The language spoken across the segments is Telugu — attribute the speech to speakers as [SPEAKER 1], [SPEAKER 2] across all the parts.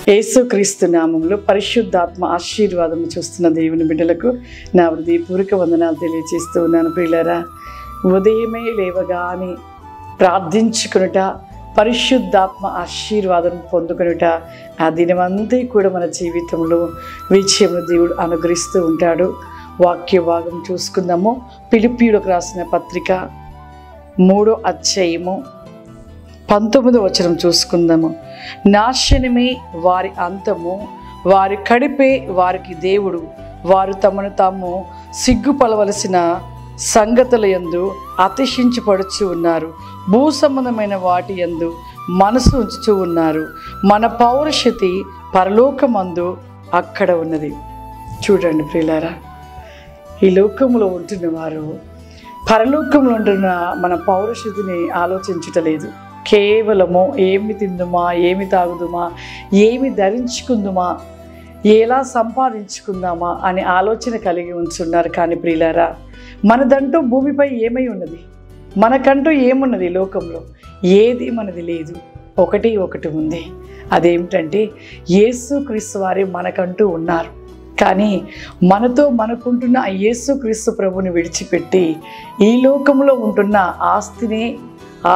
[SPEAKER 1] యేసుక్రీస్తు నామములో పరిశుద్ధాత్మ ఆశీర్వాదం చూస్తున్న దేవుని బిడ్డలకు నా హృదయపూర్వక వందనాలు తెలియజేస్తూ ఉన్నాను. ప్రియులారా, ఉదయమే లేవగానే ప్రార్థించుకునుట, పరిశుద్ధాత్మ ఆశీర్వాదం పొందుకునుట, ఆ దినమంతా కూడా మన జీవితంలో విజయము దేవుడు అనుగ్రహిస్తూ ఉంటాడు. వాక్య భాగం చూసుకుందాము. ఫిలిప్పీయులకు రాసిన పత్రిక 3వ అధ్యాయము 19వ వచనం చూసుకుందాము. నాశనమే వారి అంతము, వారి కడిపే వారికి దేవుడు. వారు తమను తాము సిగ్గుపడవలసిన సంగతుల యందు అతిశయించబడుచు ఉన్నారు. భూ సంబంధమైన వాటి యందు మనసు ఉంచుచూ ఉన్నారు. మన పౌరుషతి పరలోకమందు అక్కడ ఉన్నది. చూడండి ప్రియులారా, ఈ లోకంలో ఉంటున్న వారు పరలోకంలో ఉంటున్న మన పౌరుషతిని ఆలోచించటలేదు. కేవలము ఏమి తిందుమా, ఏమి తాగుదుమా, ఏమి ధరించుకుందుమా, ఎలా సంపాదించుకుందామా అనే ఆలోచన కలిగి ఉంచున్నారు. కానీ ప్రియులారా, మనదంటూ భూమిపై ఏమై ఉన్నది? మనకంటూ ఏమున్నది? లోకంలో ఏది మనది లేదు. ఒకటి ఉంది. అదేమిటంటే యేసుక్రీస్తు వారే మనకంటూ ఉన్నారు. కానీ మనకుంటున్న ఆ యేసుక్రీస్తు ప్రభుని విడిచిపెట్టి ఈ లోకంలో ఉంటున్న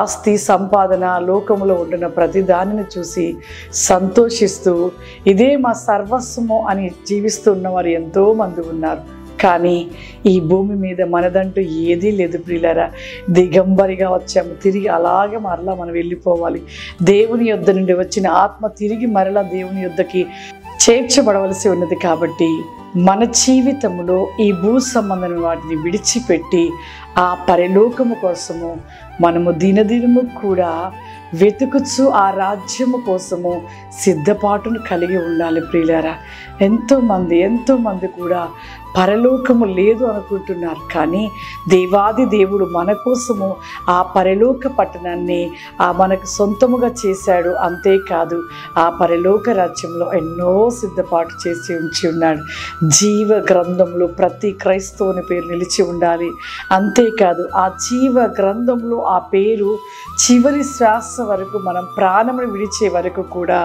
[SPEAKER 1] ఆస్తి సంపాదన, లోకంలో ఉంటున్న ప్రతి దానిని చూసి సంతోషిస్తూ ఇదే మా సర్వస్వము అని జీవిస్తూ ఉన్నవారు ఎంతోమంది ఉన్నారు. కానీ ఈ భూమి మీద మనదంటూ ఏదీ లేదు ప్రియులారా. దిగంబరిగా వచ్చాము, తిరిగి అలాగే మరలా మనం వెళ్ళిపోవాలి. దేవుని యొద్ద నుండి వచ్చిన ఆత్మ తిరిగి మరలా దేవుని యొద్దకి చేర్చబడవలసి ఉన్నది. కాబట్టి మన జీవితంలో ఈ భూ సంబంధమైన వాటిని విడిచిపెట్టి ఆ పరలోకము కోసము మనము దినదినము కూడా వెతుకుచు ఆ రాజ్యము కోసము సిద్ధపాటును కలిగి ఉండాలి ప్రియులారా. ఎంతోమంది కూడా పరలోకము లేదు అనుకుంటున్నారు. కానీ దేవాది దేవుడు మన కోసము ఆ పరలోక పట్టణాన్ని మనకు సొంతముగా చేశాడు. అంతేకాదు, ఆ పరలోక రాజ్యంలో ఎన్నో సిద్ధపాటు చేసి ఉంచి ఉన్నాడు. జీవ గ్రంథంలో ప్రతి క్రైస్తవుని పేరు నిలిచి ఉండాలి. అంతేకాదు, ఆ జీవ గ్రంథంలో ఆ పేరు చివరి శ్వాస వరకు, మనం ప్రాణమును విడిచే వరకు కూడా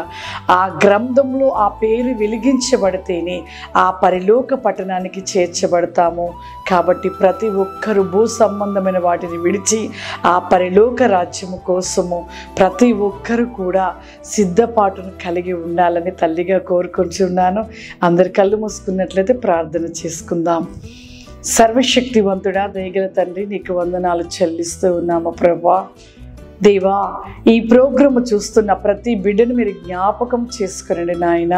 [SPEAKER 1] ఆ గ్రంథంలో ఆ పేరు వెలిగించబడితేనే ఆ పరలోక పట్టణానికి చేర్చబడతాము. కాబట్టి ప్రతి ఒక్కరు భూ సంబంధమైన వాటిని విడిచి ఆ పరలోక రాజ్యము కోసము ప్రతి ఒక్కరు కూడా సిద్ధపాటును కలిగి ఉండాలని తల్లిగా కోరుకుంటున్నాను. అందరి కళ్ళు మూసుకున్నట్లయితే ప్రార్థన చేసుకుందాం. సర్వశక్తివంతుడా, దయగల తండ్రి, నీకు వందనాలు చెల్లిస్తూ ఉన్నాము ప్రభువా. దేవా, ఈ ప్రోగ్రాము చూస్తున్న ప్రతి బిడ్డను మీరు జ్ఞాపకం చేసుకునండి నాయన.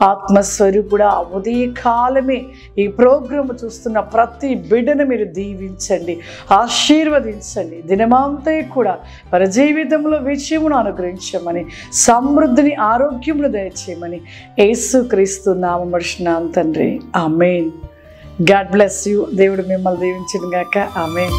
[SPEAKER 1] ఆత్మస్వరూపుడా, ఉదయకాలమే ఈ ప్రోగ్రాము చూస్తున్న ప్రతి బిడ్డను మీరు దీవించండి, ఆశీర్వదించండి. దినమంతా కూడా వారి జీవితంలో విజయమును అనుగ్రహించమని, సమృద్ధిని, ఆరోగ్యమును దయచేయమని యేసుక్రీస్తు నామమున అడుగుచున్నాను తండ్రి. ఆమేన్. God bless you. దేవుడు మిమ్మల్ని దీవించును గాక. ఆమేన్.